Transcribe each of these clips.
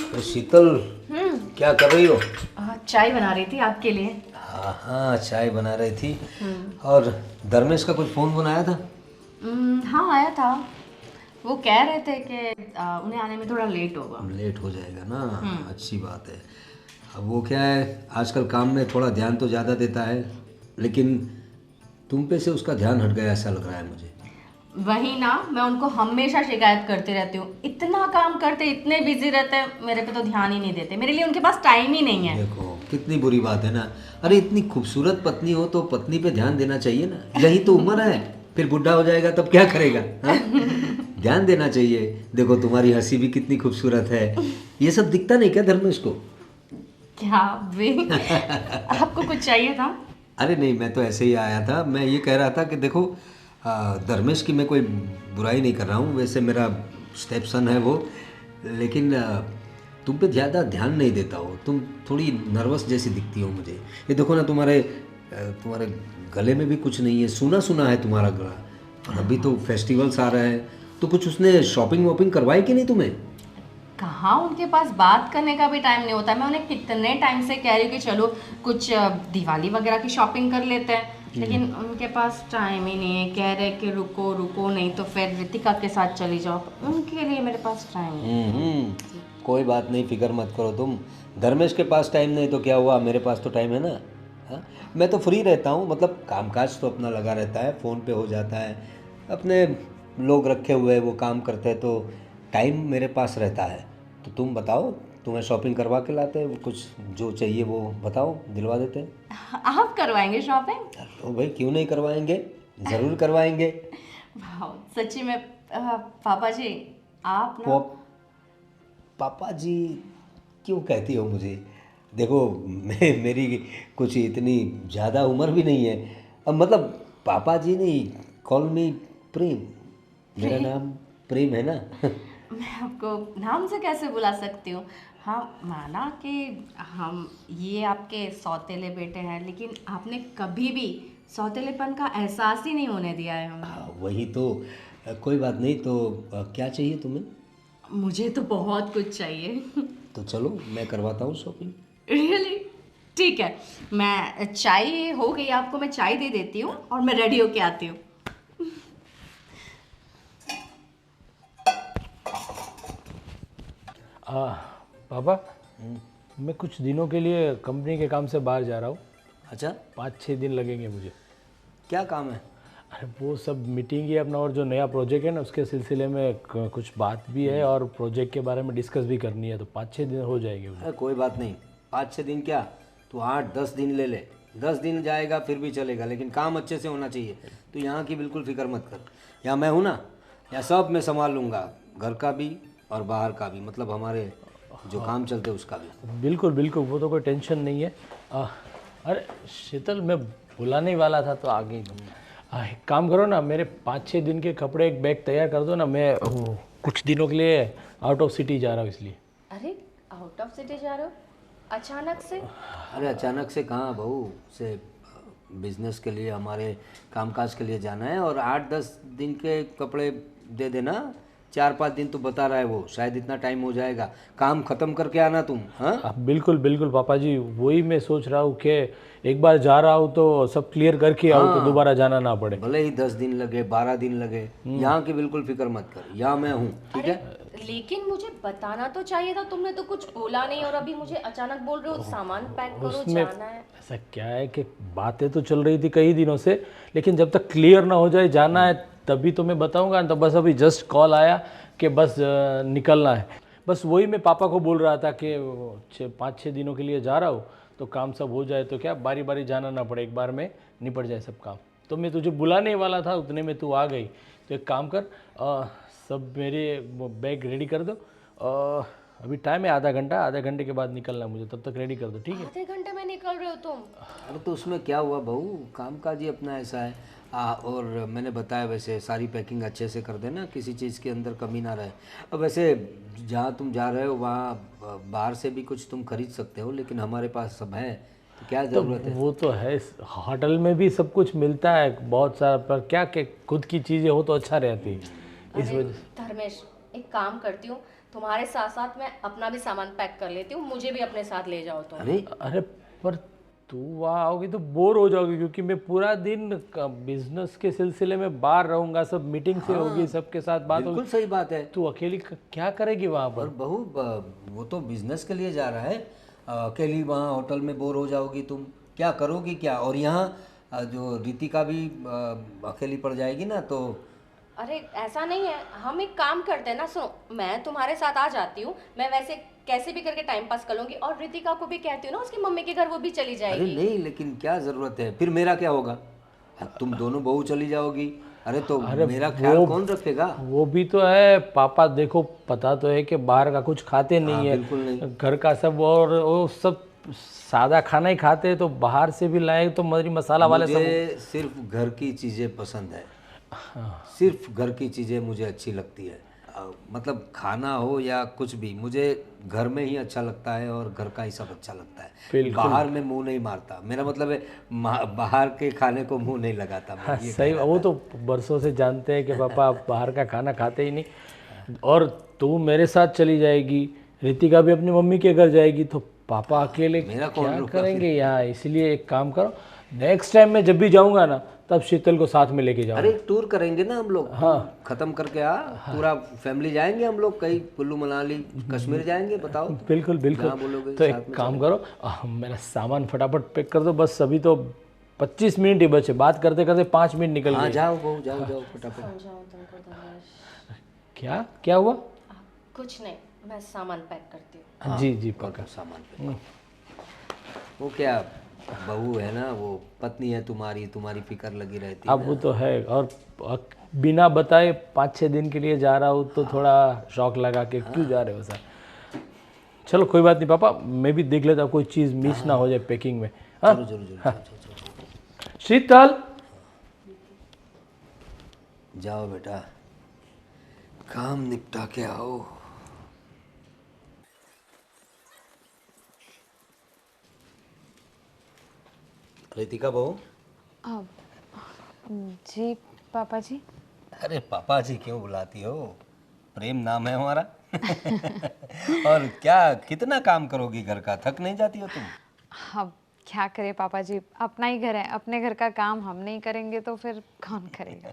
अरे शीतल, क्या कर रही हो? चाय बना रही थी आपके लिए। हाँ हाँ, चाय बना रही थी। और धर्मेश का कुछ फोन बनाया था? हाँ आया था। वो कह रहे थे कि उन्हें आने में थोड़ा लेट होगा। लेट हो जाएगा ना? अच्छी बात है। अब वो क्या है, आजकल काम में थोड़ा ध्यान तो ज़्यादा देता है, लेकिन तुम पे से उसका ध्यान हट गया ऐसा लग रहा है मुझे। वही ना, मैं उनको हमेशा शिकायत करती रहती हूँ, इतना काम करते, इतने बिजी रहते हैं, मेरे पे तो ध्यान ही नहीं देते। मेरे लिए उनके पास टाइम ही नहीं है। देखो कितनी बुरी बात है ना। अरे इतनी खूबसूरत पत्नी हो तो पत्नी पे ध्यान देना चाहिए ना। यही तो उम्र है, फिर बुढ़ा हो जाएगा तब क्या करेगा? हाँ, ध्यान देना चाहिए। देखो तुम्हारी हंसी भी कितनी खूबसूरत है। ये सब दिखता नहीं क्या धर्मेश को? क्या वे आपको कुछ चाहिए था? अरे नहीं, मैं तो ऐसे ही आया था। मैं ये कह रहा था कि देखो, धर्मेश की मैं कोई बुराई नहीं कर रहा हूँ, वैसे मेरा स्टेप सन है वो, लेकिन तुम पे ज़्यादा ध्यान नहीं देता हो। तुम थोड़ी नर्वस जैसी दिखती हो मुझे। ये देखो ना, तुम्हारे गले में भी कुछ नहीं है, सूना सूना है तुम्हारा गला। और अभी तो फेस्टिवल्स आ रहे हैं, तो कुछ उसने शॉपिंग वॉपिंग करवाई कि नहीं तुम्हें? कहाँ, उनके पास बात करने का भी टाइम नहीं होता। मैं उन्हें कितने टाइम से कह रही हूँ कि चलो कुछ दिवाली वगैरह की शॉपिंग कर लेते हैं, लेकिन उनके पास टाइम ही नहीं है। कह रहे कि रुको रुको, नहीं तो फिर रितिका के साथ चली जाओ। उनके लिए मेरे पास टाइम नहीं है। कोई बात नहीं, फिक्र मत करो तुम। धर्मेश के पास टाइम नहीं तो क्या हुआ, मेरे पास तो टाइम है ना। हाँ, मैं तो फ्री रहता हूँ, मतलब कामकाज तो अपना लगा रहता है, फ़ोन पे हो जाता है, अपने लोग रखे हुए हैं वो काम करते हैं, तो टाइम मेरे पास रहता है। तो तुम बताओ, तुम्हें शॉपिंग करवा के लाते हैं, कुछ जो चाहिए वो बताओ, दिलवा देते हैं। आप करवाएंगे शॉपिंग? तो भाई क्यों नहीं करवाएंगे, ज़रूर करवाएंगे। वाह, सच्ची में। पापा जी, आप ना। पॉप पापा जी क्यों कहती हो मुझे? देखो, मेरी कुछ इतनी ज़्यादा उम्र भी नहीं है। अब मतलब पापा जी नहीं, कॉल मी प्रेम। मेरा नाम प्रेम है ना। मैं आपको नाम से कैसे बुला सकती हूँ? हाँ, माना कि हम ये आपके सौतेले बेटे हैं, लेकिन आपने कभी भी सौतेलेपन का एहसास ही नहीं होने दिया है हमें। हाँ, वही तो। कोई बात नहीं, तो क्या चाहिए तुम्हें? मुझे तो बहुत कुछ चाहिए। तो चलो मैं करवाता हूँ शॉपिंग। रियली? ठीक है, मैं चाय हो गई, आपको मैं चाय दे देती हूँ और मैं रेडी होके आती हूँ। आ, पापा, मैं कुछ दिनों के लिए कंपनी के काम से बाहर जा रहा हूँ। अच्छा, 5-6 दिन लगेंगे मुझे। क्या काम है? अरे वो सब मीटिंग ही अपना, और जो नया प्रोजेक्ट है ना उसके सिलसिले में कुछ बात भी है और प्रोजेक्ट के बारे में डिस्कस भी करनी है, तो 5-6 दिन हो जाएंगे मुझे। अरे कोई बात नहीं, 5-6 दिन क्या, तू 8-10 दिन ले ले। 10 दिन जाएगा फिर भी चलेगा, लेकिन काम अच्छे से होना चाहिए। तो यहाँ की बिल्कुल फिक्र मत कर। यहाँ मैं हूँ ना, यहाँ सब मैं संभाल लूँगा, घर का भी और बाहर का भी, मतलब हमारे जो काम चलते हैं उसका भी। बिल्कुल बिल्कुल, वो तो कोई टेंशन नहीं है। अरे शीतल, मैं बुलाने ही वाला था तो आ गई तुम। एक काम करो ना, मेरे 5-6 दिन के कपड़े एक बैग तैयार कर दो ना। मैं कुछ दिनों के लिए आउट ऑफ सिटी जा रहा हूँ इसलिए। अरे, आउट ऑफ सिटी जा रहे हो अचानक से? अरे अचानक से कहाँ बहू, से बिजनेस के लिए, हमारे कामकाज के लिए जाना है, और 8-10 दिन के कपड़े दे देना। 4-5 दिन तो बता रहा है वो, शायद इतना टाइम हो जाएगा। काम ख़त्म करके आना तुम। हाँ, बिल्कुल बिल्कुल पापा जी, वही मैं सोच रहा हूँ कि एक बार जा रहा हूँ तो सब क्लियर करके आऊँ, तो दोबारा जाना ना पड़े। भले ही 10 दिन लगे, 12 दिन लगे, यहाँ की बिल्कुल फिक्र मत कर, यहाँ मैं हूँ, ठीक है। लेकिन मुझे बताना तो चाहिए था, तुमने तो कुछ बोला नहीं और अभी मुझे अचानक बोल रहे हो सामान पैक करो, उसमें जाना है। ऐसा क्या है कि बातें तो चल रही थी कई दिनों से, लेकिन जब तक क्लियर ना हो जाए जाना है तभी तो मैं बताऊंगा। तो बस अभी जस्ट कॉल आया कि बस निकलना है। बस वही मैं पापा को बोल रहा था कि 5-6 दिनों के लिए जा रहा हूँ, तो काम सब हो जाए तो क्या बारी बारी जाना ना पड़े, एक बार में निपट जाए सब काम। तो मैं तुझे बुलाने ही वाला था, उतने में तू आ गई। तो एक काम कर, सब मेरे बैग रेडी कर दो। अभी टाइम है आधा घंटे के बाद निकलना है मुझे, तब तक रेडी कर दो, ठीक है? आधे घंटे में निकल रहे हो तुम? अरे तो उसमें क्या हुआ बहू, काम काज ही अपना ऐसा है। और मैंने बताया वैसे सारी पैकिंग अच्छे से कर देना, किसी चीज़ के अंदर कमी ना रहे। अब वैसे जहाँ तुम जा रहे हो वहाँ बाहर से भी कुछ तुम खरीद सकते हो, लेकिन हमारे पास सब है, तो क्या तो ज़रूरत है? वो तो है, होटल में भी सब कुछ मिलता है बहुत सारा, पर क्या कि खुद की चीज़ें हो तो अच्छा रहती है, इस अरे वजह से। धर्मेश, एक काम करती हूँ, तुम्हारे साथ साथ मैं अपना भी सामान पैक कर लेती हूँ, मुझे भी अपने साथ ले जाओ तुम। अरे अरे पर तू वहाँ आओगी तो बोर हो जाओगी, क्योंकि मैं पूरा दिन बिजनेस के सिलसिले में बाहर रहूँगा, सब मीटिंग से होगी, सबके साथ बात होगी। बिल्कुल सही बात है। तू अकेली क्या करेगी वहाँ पर? और बहू वो तो बिजनेस के लिए जा रहा है, अकेली वहाँ होटल में बोर हो जाओगी तुम, क्या करोगी क्या? और यहाँ जो रितिका भी अकेली पड़ जाएगी ना तो। अरे ऐसा नहीं है, हम एक काम करते हैं ना, सुनो मैं तुम्हारे साथ आ जाती हूँ, मैं वैसे कैसे भी करके टाइम पास कर लूंगी, और रितिका को भी कहती हूँ ना उसकी मम्मी के घर, वो भी चली अरे जाएगी। नहीं, लेकिन क्या ज़रूरत है, फिर मेरा क्या होगा? तुम दोनों बहू चली जाओगी, अरे तो मेरा ख्याल कौन रखेगा? वो भी तो है पापा, देखो पता तो है कि बाहर का कुछ खाते हाँ, नहीं है, बिल्कुल नहीं। घर का सब, और वो सब सादा खाना ही खाते हैं, तो बाहर से भी लाए तो मरी मसाला वाले सब। मुझे सिर्फ घर की चीज़ें पसंद है, सिर्फ घर की चीज़ें मुझे अच्छी लगती है। मतलब खाना हो या कुछ भी, मुझे घर में ही अच्छा लगता है और घर का ही सब अच्छा लगता है। बिल्कुल। बाहर में मुंह नहीं मारता, मेरा मतलब है बाहर के खाने को मुंह नहीं लगाता मैं, ये सही, वो तो बरसों से जानते हैं कि पापा आप बाहर का खाना खाते ही नहीं। और तू मेरे साथ चली जाएगी, रितिका भी अपनी मम्मी के घर जाएगी, तो पापा अकेले मेरा कौन क्या रुका करेंगे यहाँ? इसलिए एक काम करो, नेक्स्ट टाइम मैं जब भी जाऊँगा ना, तब शीतल को साथ में लेके जाऊँगा। अरे टूर करेंगे ना हम लोग, हाँ। खत्म करके पूरा फैमिली जाएंगे हम लोग, कहीं कुल्लू मनाली कश्मीर जाएंगे, बताओ। बिल्कुल बिल्कुल। जहाँ बोलोगे तो साथ एक में काम करो, मेरा सामान फटाफट पैक कर दो, बस अभी तो 25 मिनट ही बचे, बात करते करते 5 मिनट निकल हाँ गए। जाओ बहू, जाओ जाओ फटाफट। समझाऊं तुमको धनुष? क्या क्या हुआ? कुछ नहीं, मैं सामान पैक करती हूँ। जी जी कर पक्का। दो सामान पे। वो क्या बहू है ना, वो पत्नी है तुम्हारी, तुम्हारी फिक्र लगी रहती है अब वो तो है, और बिना बताए 5-6 दिन के लिए जा रहा हूँ, तो थोड़ा शौक लगा के क्यों जा रहे हो सर? चलो कोई बात नहीं पापा, मैं भी देख लेता हूँ कोई चीज़ मिस ना हो जाए पैकिंग में। हाँ जरूर जरूर जरूर, जाओ, जाओ, जाओ, शीतल, जाओ बेटा, काम निपटा के आओ। रितिका बहू। अब जी पापा जी। अरे पापा जी क्यों बुलाती हो, प्रेम नाम है हमारा। और क्या कितना काम करोगी घर का, थक नहीं जाती हो तुम? अब क्या करे पापा जी, अपना ही घर है, अपने घर का काम हम नहीं करेंगे तो फिर कौन करेगा?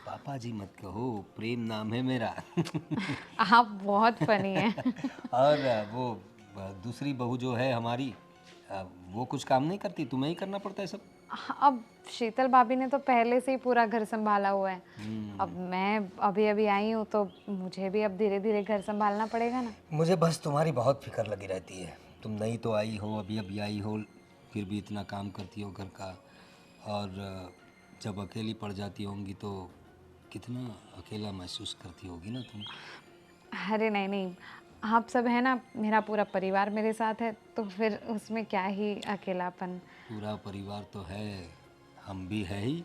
पापा जी मत कहो, प्रेम नाम है मेरा। आप बहुत फनी हैं। और वो दूसरी बहू जो है हमारी, वो कुछ काम नहीं करती, तुम्हें ही करना पड़ता है सब। अब शीतल भाभी ने तो पहले से ही पूरा घर संभाला हुआ है, अब मैं अभी अभी आई हूँ तो मुझे भी अब धीरे धीरे घर संभालना पड़ेगा ना। मुझे बस तुम्हारी बहुत फिक्र लगी रहती है, तुम नई तो आई हो, अभी अभी आई हो, फिर भी इतना काम करती हो घर का, और जब अकेली पड़ जाती होंगी तो कितना अकेला महसूस करती होगी ना तुम। अरे नहीं नहीं, आप सब है ना, मेरा पूरा परिवार मेरे साथ है, तो फिर उसमें क्या ही अकेलापन। पूरा परिवार तो है, हम भी है ही,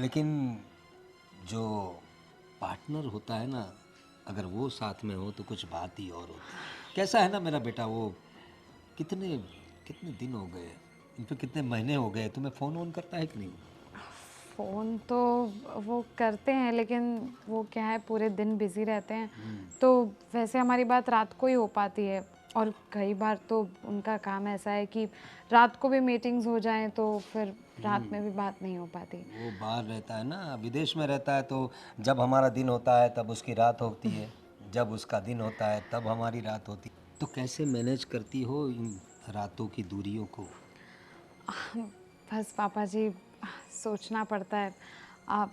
लेकिन जो पार्टनर होता है ना, अगर वो साथ में हो तो कुछ बात ही और होती है। कैसा है ना मेरा बेटा, वो कितने कितने दिन हो गए, इन पे कितने महीने हो गए, तुम्हें फ़ोन ऑन करता है कि नहीं? फ़ोन तो वो करते हैं, लेकिन वो क्या है पूरे दिन बिज़ी रहते हैं, तो वैसे हमारी बात रात को ही हो पाती है, और कई बार तो उनका काम ऐसा है कि रात को भी मीटिंग्स हो जाएं तो फिर रात में भी बात नहीं हो पाती। वो बाहर रहता है ना, विदेश में रहता है, तो जब हमारा दिन होता है तब उसकी रात होती है, जब उसका दिन होता है तब हमारी रात होती है। तो कैसे मैनेज करती हो इन रातों की दूरियों को? बस पापा जी, सोचना पड़ता है। आप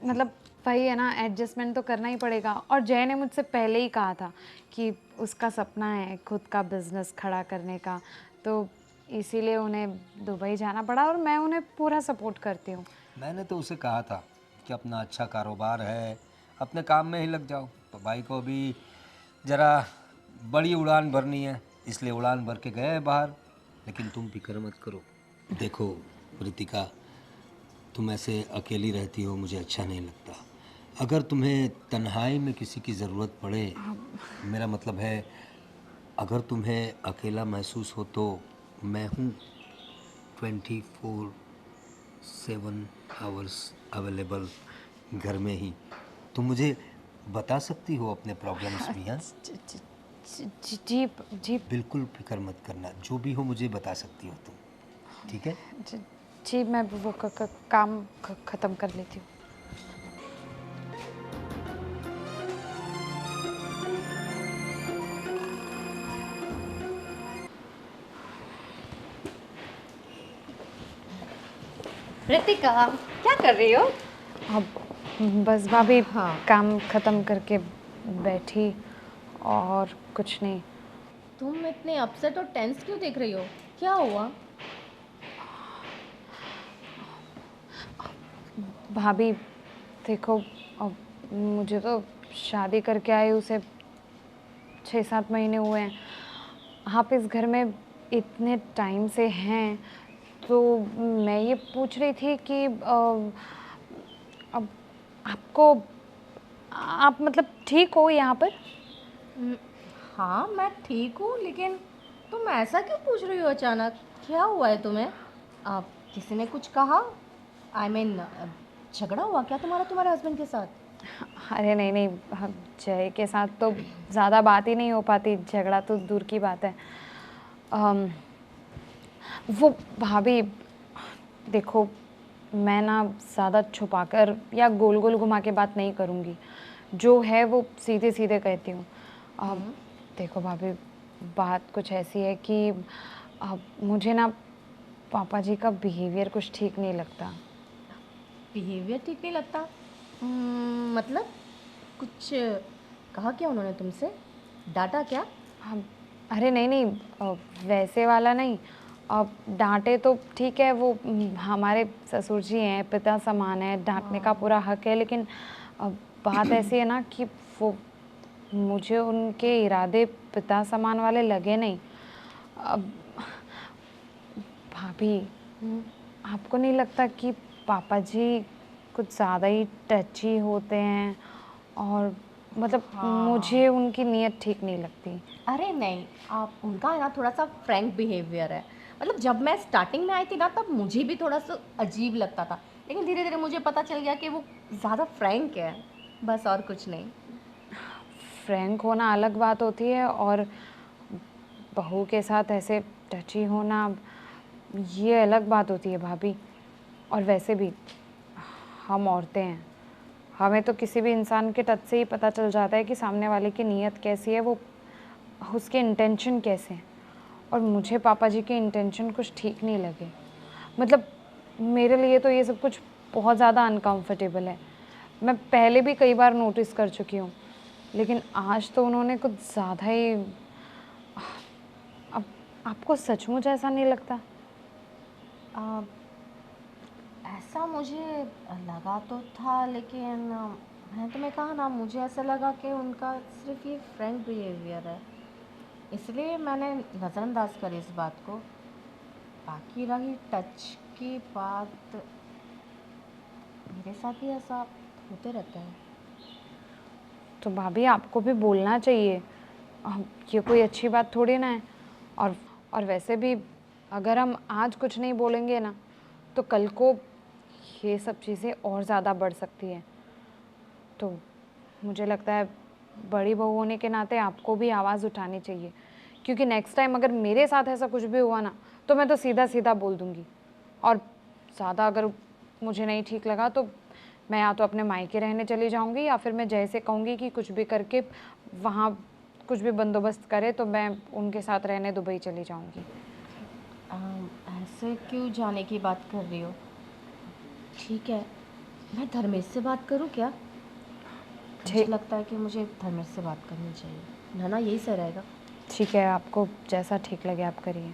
मतलब वही है ना, एडजस्टमेंट तो करना ही पड़ेगा, और जय ने मुझसे पहले ही कहा था कि उसका सपना है खुद का बिजनेस खड़ा करने का, तो इसीलिए उन्हें दुबई जाना पड़ा, और मैं उन्हें पूरा सपोर्ट करती हूँ। मैंने तो उसे कहा था कि अपना अच्छा कारोबार है, अपने काम में ही लग जाओ, तो भाई को भी ज़रा बड़ी उड़ान भरनी है, इसलिए उड़ान भर के गए हैं बाहर। लेकिन तुम फिक्र मत करो, देखो रितिका, तुम ऐसे अकेली रहती हो, मुझे अच्छा नहीं लगता। अगर तुम्हें तन्हाई में किसी की ज़रूरत पड़े, मेरा मतलब है अगर तुम्हें अकेला महसूस हो, तो मैं हूँ 24/7 आवर्स अवेलेबल घर में ही। तुम मुझे बता सकती हो अपने प्रॉब्लम्स भी। हाँ, जी जी बिल्कुल फिक्र मत करना, जो भी हो मुझे बता सकती हो तुम, ठीक है? जी जी, मैं वो काम ख़त्म कर लेती हूँ। रितिका, क्या कर रही हो? अब बस भाभी, हाँ। काम ख़त्म करके बैठी और कुछ नहीं। तुम इतने अपसेट और टेंस क्यों दिख रही हो? क्या हुआ? भाभी देखो, अब मुझे तो शादी करके आई उसे 6-7 महीने हुए हैं। आप इस घर में इतने टाइम से हैं, तो मैं ये पूछ रही थी कि अब आपको, आप मतलब ठीक हो यहाँ पर? हम्म, हाँ मैं ठीक हूँ, लेकिन तुम ऐसा क्यों पूछ रही हो अचानक? क्या हुआ है तुम्हें? किसी ने कुछ कहा? आई मीन झगड़ा हुआ क्या तुम्हारे हस्बैंड के साथ? अरे नहीं नहीं, जय के साथ तो ज़्यादा बात ही नहीं हो पाती, झगड़ा तो दूर की बात है। अम, वो भाभी देखो, मैं ना ज़्यादा छुपाकर या गोल गोल घुमा के बात नहीं करूँगी, जो है वो सीधे सीधे कहती हूँ। देखो भाभी, बात कुछ ऐसी है कि मुझे ना पापा जी का बिहेवियर कुछ ठीक नहीं लगता। बिहेवियर ठीक नहीं लगता? मतलब कुछ कहा क्या उन्होंने तुमसे? डांटा क्या? हम, अरे नहीं नहीं, वैसे वाला नहीं। अब डांटे तो ठीक है, वो हमारे ससुर जी हैं, पिता समान है, डांटने का पूरा हक है, लेकिन अब बात ऐसी है ना कि वो, मुझे उनके इरादे पिता समान वाले लगे नहीं। अब भाभी, आपको नहीं लगता कि पापा जी कुछ ज़्यादा ही टची होते हैं? और मतलब मुझे उनकी नीयत ठीक नहीं लगती। अरे नहीं, आप उनका है ना थोड़ा सा फ्रैंक बिहेवियर है। मतलब जब मैं स्टार्टिंग में आई थी ना, तब मुझे भी थोड़ा सा अजीब लगता था, लेकिन धीरे धीरे मुझे पता चल गया कि वो ज़्यादा फ्रैंक है, बस और कुछ नहीं। फ्रैंक होना अलग बात होती है, और बहू के साथ ऐसे टची होना, ये अलग बात होती है भाभी। और वैसे भी हम औरतें हैं, हमें तो किसी भी इंसान के टच से ही पता चल जाता है कि सामने वाले की नीयत कैसी है, वो उसके इंटेंशन कैसे हैं। और मुझे पापा जी के इंटेंशन कुछ ठीक नहीं लगे। मतलब मेरे लिए तो ये सब कुछ बहुत ज़्यादा अनकंफर्टेबल है। मैं पहले भी कई बार नोटिस कर चुकी हूँ, लेकिन आज तो उन्होंने कुछ ज़्यादा ही। अब आपको सचमुच ऐसा नहीं लगता? आ, ऐसा मुझे लगा तो था, लेकिन मैंने तुम्हें कहा ना, मुझे ऐसा लगा कि उनका सिर्फ ये फ्रैंक बिहेवियर है, इसलिए मैंने नज़रअंदाज करी इस बात को। बाकी रही टच की बात, मेरे साथ भी ऐसा होते रहता है। तो भाभी, आपको भी बोलना चाहिए, ये कोई अच्छी बात थोड़ी ना है। और वैसे भी अगर हम आज कुछ नहीं बोलेंगे ना, तो कल को ये सब चीज़ें और ज़्यादा बढ़ सकती हैं। तो मुझे लगता है बड़ी बहू होने के नाते आपको भी आवाज़ उठानी चाहिए, क्योंकि नेक्स्ट टाइम अगर मेरे साथ ऐसा कुछ भी हुआ ना, तो मैं तो सीधा सीधा बोल दूँगी। और ज़्यादा अगर मुझे नहीं ठीक लगा, तो मैं या तो अपने मायके रहने चली जाऊँगी, या फिर मैं जैसे कहूँगी कि कुछ भी करके वहाँ कुछ भी बंदोबस्त करे, तो मैं उनके साथ रहने दुबई चली जाऊँगी। ऐसे क्यों जाने की बात कर रही हो? ठीक है, मैं धर्मेश से बात करूं क्या? मुझे ठीक लगता है कि मुझे धर्मेश से बात करनी चाहिए, ना यही सही रहेगा। ठीक है, आपको जैसा ठीक लगे आप करिए।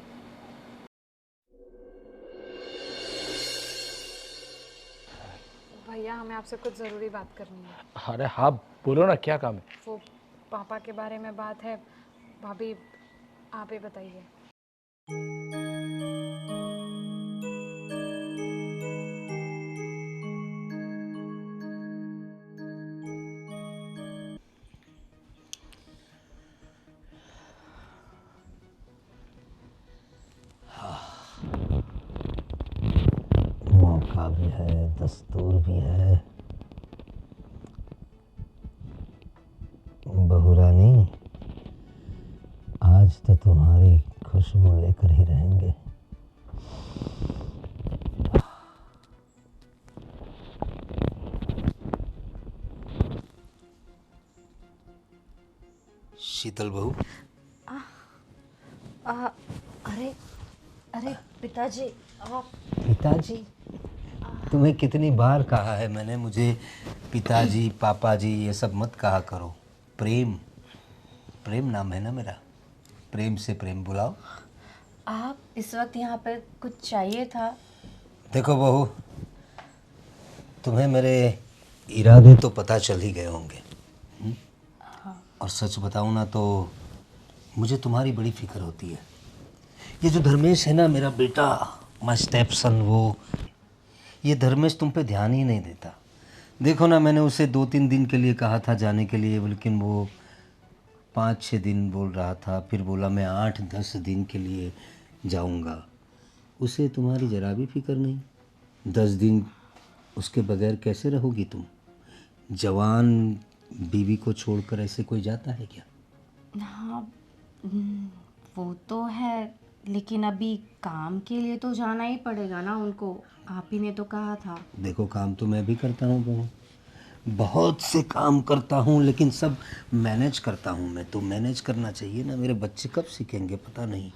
भैया, हमें आपसे कुछ ज़रूरी बात करनी है। अरे हाँ, बोलो ना, क्या काम है? वो पापा के बारे में बात है। भाभी, आप ही बताइए। मौका भी है, दस्तूर भी है। तो तुम्हारी खुशबू लेकर ही रहेंगे। शीतल बहू। अरे अरे पिताजी आप। पिताजी? तुम्हें कितनी बार कहा है मैंने, मुझे पिताजी पापा जी ये सब मत कहा करो। प्रेम, प्रेम नाम है ना मेरा, प्रेम से प्रेम बुलाओ। आप इस वक्त यहाँ पे कुछ चाहिए था? देखो बहू, तुम्हें मेरे इरादे तो पता चल ही गए होंगे। और सच बताऊँ ना तो मुझे तुम्हारी बड़ी फिक्र होती है। ये जो धर्मेश है ना मेरा बेटा, माय स्टेप सन, वो ये धर्मेश तुम पे ध्यान ही नहीं देता। देखो ना, मैंने उसे 2-3 दिन के लिए कहा था जाने के लिए, लेकिन वो 5-6 दिन बोल रहा था, फिर बोला मैं 8-10 दिन के लिए जाऊंगा। उसे तुम्हारी जरा भी फिक्र नहीं। 10 दिन उसके बगैर कैसे रहोगी तुम? जवान बीवी को छोड़कर ऐसे कोई जाता है क्या? हाँ, वो तो है, लेकिन अभी काम के लिए तो जाना ही पड़ेगा ना उनको, आप ही ने तो कहा था। देखो, काम तो मैं भी करता हूँ बहू, बहुत से काम करता हूँ, लेकिन सब मैनेज करता हूँ मैं। तो मैनेज करना चाहिए ना, मेरे बच्चे कब सीखेंगे पता नहीं।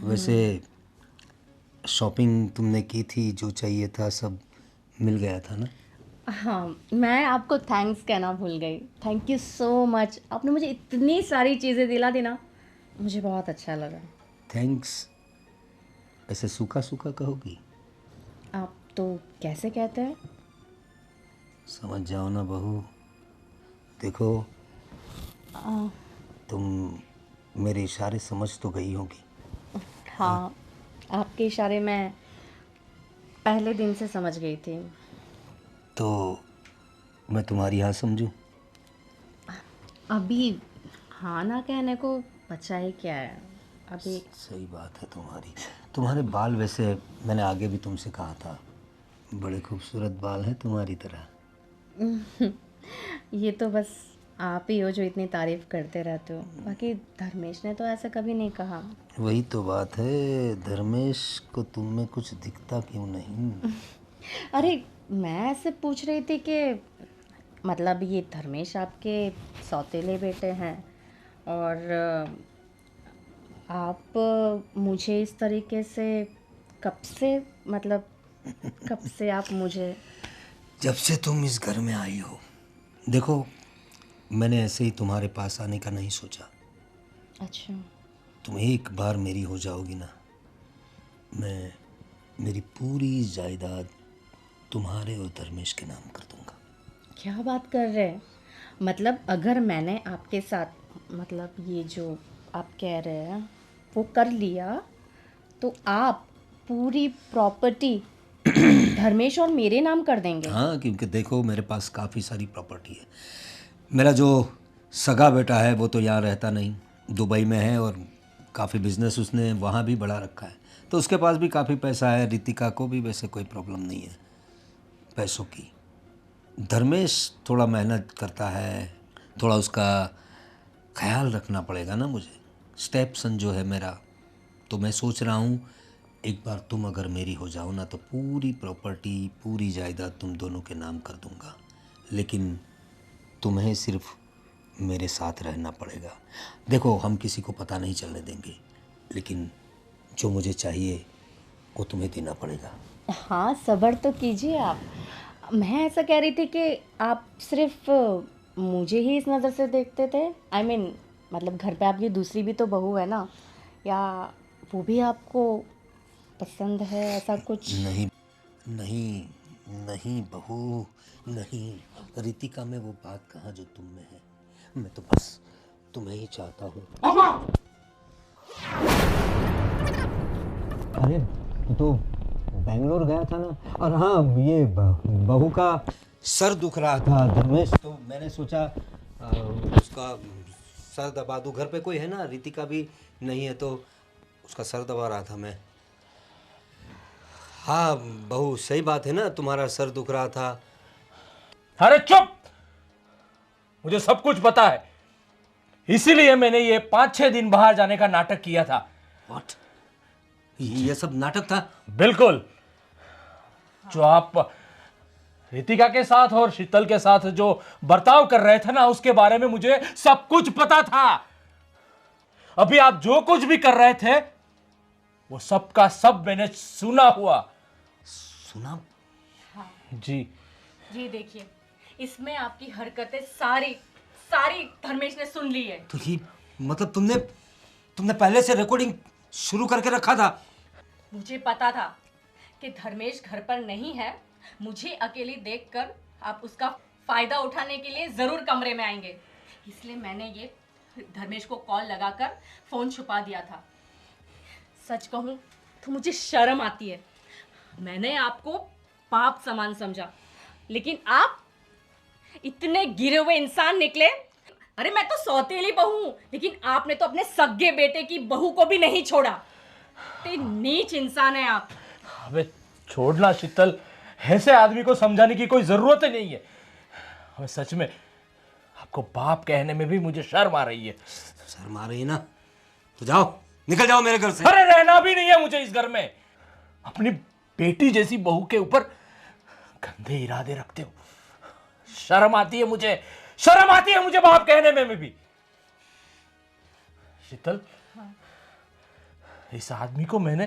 वैसे शॉपिंग तुमने की थी, जो चाहिए था सब मिल गया था ना? हाँ, मैं आपको थैंक्स कहना भूल गई। थैंक यू सो मच, आपने मुझे इतनी सारी चीज़ें दिला दी ना, मुझे बहुत अच्छा लगा। थैंक्स ऐसे सूखा सूखा कहोगी? आप तो कैसे कहते हैं? समझ जाओ ना बहू। देखो, तुम मेरे इशारे समझ तो गई होगी। हाँ, आपके इशारे मैं पहले दिन से समझ गई थी। तो मैं तुम्हारी हाँ समझूं? अभी हाँ ना कहने को बचा ही क्या है अभी। सही बात है तुम्हारी। तुम्हारे बाल, वैसे मैंने आगे भी तुमसे कहा था, बड़े खूबसूरत बाल हैं तुम्हारी तरह। ये तो बस आप ही हो जो इतनी तारीफ करते रहते हो, बाकी धर्मेश ने तो ऐसा कभी नहीं कहा। वही तो बात है, धर्मेश को तुम में कुछ दिखता क्यों नहीं? अरे, मैं ऐसे पूछ रही थी कि मतलब ये धर्मेश आपके सौतेले बेटे हैं और आप मुझे इस तरीके से कब से, मतलब कब से आप मुझे? जब से तुम इस घर में आई हो। देखो, मैंने ऐसे ही तुम्हारे पास आने का नहीं सोचा। अच्छा, तुम एक बार मेरी हो जाओगी ना, मैं मेरी पूरी जायदाद तुम्हारे और धर्मेश के नाम कर दूंगा। क्या बात कर रहे हैं? मतलब अगर मैंने आपके साथ, मतलब ये जो आप कह रहे हैं वो कर लिया, तो आप पूरी प्रॉपर्टी धर्मेश और मेरे नाम कर देंगे? हाँ, क्योंकि देखो मेरे पास काफ़ी सारी प्रॉपर्टी है। मेरा जो सगा बेटा है वो तो यहाँ रहता नहीं, दुबई में है, और काफ़ी बिजनेस उसने वहाँ भी बढ़ा रखा है, तो उसके पास भी काफ़ी पैसा है। रितिका को भी वैसे कोई प्रॉब्लम नहीं है पैसों की। धर्मेश थोड़ा मेहनत करता है, थोड़ा उसका ख्याल रखना पड़ेगा ना मुझे। स्टेप सन जो है मेरा, तो मैं सोच रहा हूँ एक बार तुम अगर मेरी हो जाओ ना, तो पूरी प्रॉपर्टी, पूरी जायदाद तुम दोनों के नाम कर दूंगा। लेकिन तुम्हें सिर्फ मेरे साथ रहना पड़ेगा। देखो, हम किसी को पता नहीं चलने देंगे, लेकिन जो मुझे चाहिए वो तुम्हें देना पड़ेगा। हाँ, सब्र तो कीजिए आप। मैं ऐसा कह रही थी कि आप सिर्फ मुझे ही इस नज़र से देखते थे। आई मीन मतलब घर पे आपकी दूसरी भी तो बहू है ना, या वो भी आपको पसंद है, ऐसा कुछ? नहीं नहीं नहीं बहू, नहीं। रितिका में वो बात कहाँ जो तुम में है। मैं तो बस तुम्हें ही चाहता हूँ। अरे, तो बेंगलोर गया था ना, और हाँ, ये बहू का सर दुख रहा था धर्मेश, तो मैंने सोचा उसका सर दबा दूँ। घर पे कोई है ना, रितिका भी नहीं है, तो उसका सर दबा रहा था मैं। हाँ बहू, सही बात है ना, तुम्हारा सर दुख रहा था। अरे चुप, मुझे सब कुछ पता है। इसीलिए मैंने ये 5-6 दिन बाहर जाने का नाटक किया था। व्हाट? ये सब नाटक था? बिल्कुल। जो आप रितिका के साथ और शीतल के साथ जो बर्ताव कर रहे थे ना, उसके बारे में मुझे सब कुछ पता था। अभी आप जो कुछ भी कर रहे थे वो सब का सब मैंने सुना हुआ। सुना? जी। ये देखिए, इसमें आपकी हरकतें सारी सारी धर्मेश ने सुन ली है। तो ये मतलब तुमने पहले से रिकॉर्डिंग शुरू करके रखा था? मुझे पता था कि धर्मेश घर पर नहीं है। मुझे अकेली देखकर आप उसका फायदा उठाने के लिए जरूर कमरे में आएंगे, इसलिए मैंने ये धर्मेश को कॉल लगाकर फोन छुपा दिया था। सच कहूं तो मुझे शर्म आती है। मैंने आपको पाप समान समझा, लेकिन आप इतने गिरे हुए इंसान निकले। अरे मैं तो सौतेली बहू हूं, लेकिन आपने तो अपने सगे बेटे की बहू को भी नहीं छोड़ा। इतने नीच इंसान है आप। अबे छोड़ना शीतल, ऐसे आदमी को समझाने की कोई जरूरत ही नहीं है। अबे सच में आपको बाप कहने में भी मुझे शर्म आ रही है। शर्म आ रही है ना? तो जाओ, निकल जाओ मेरे घर से। अरे रहना भी नहीं है मुझे इस घर में। अपनी बेटी जैसी बहू के ऊपर गंदे इरादे रखते हो। शर्म आती है मुझे, शर्म आती है मुझे बाप कहने में भी। शीतल, इस आदमी को मैंने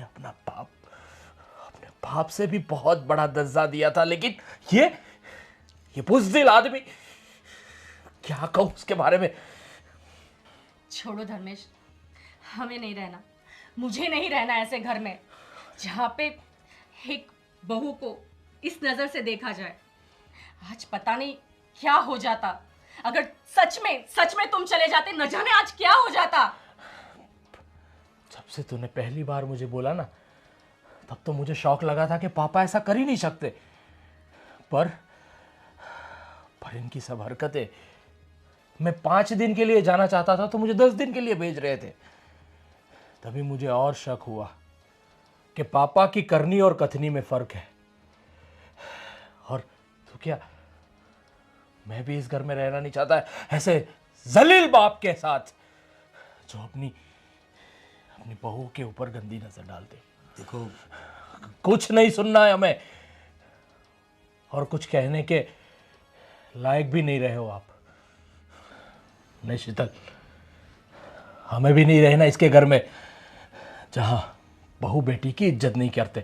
अपने बाप से भी बहुत बड़ा दर्जा दिया था, लेकिन ये बुज़दिल आदमी, क्या कहूं उसके बारे में। छोड़ो धर्मेश, हमें नहीं रहना, मुझे नहीं रहना ऐसे घर में जहाँ पे एक बहू को इस नजर से देखा जाए। आज पता नहीं क्या हो जाता अगर सच में तुम चले जाते। न जाने आज क्या हो जाता। जब से तूने पहली बार मुझे बोला ना, तब तो मुझे शौक लगा था कि पापा ऐसा कर ही नहीं सकते, पर इनकी सब हरकतें। मैं 5 दिन के लिए जाना चाहता था तो मुझे 10 दिन के लिए भेज रहे थे। तभी मुझे और शक हुआ कि पापा की करनी और कथनी में फर्क है। और तो क्या, मैं भी इस घर में रहना नहीं चाहता ऐसे जलील बाप के साथ जो अपनी बहू के ऊपर गंदी नजर डालते। देखो, कुछ नहीं सुनना है हमें, और कुछ कहने के लायक भी नहीं रहे हो आप। नहीं शीतल, हमें भी नहीं रहना इसके घर में जहां बहू बेटी की इज्जत नहीं करते।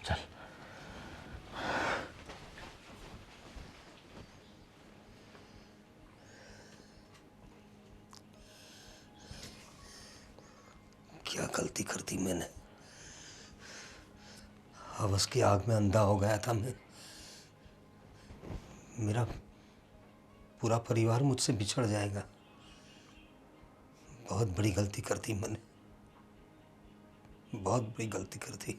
चल। क्या गलती कर दी मैंने? हवस की आग में अंधा हो गया था मैं। मेरा पूरा परिवार मुझसे बिछड़ जाएगा। बहुत बड़ी गलती कर दी मैंने, बहुत बड़ी गलती कर दी।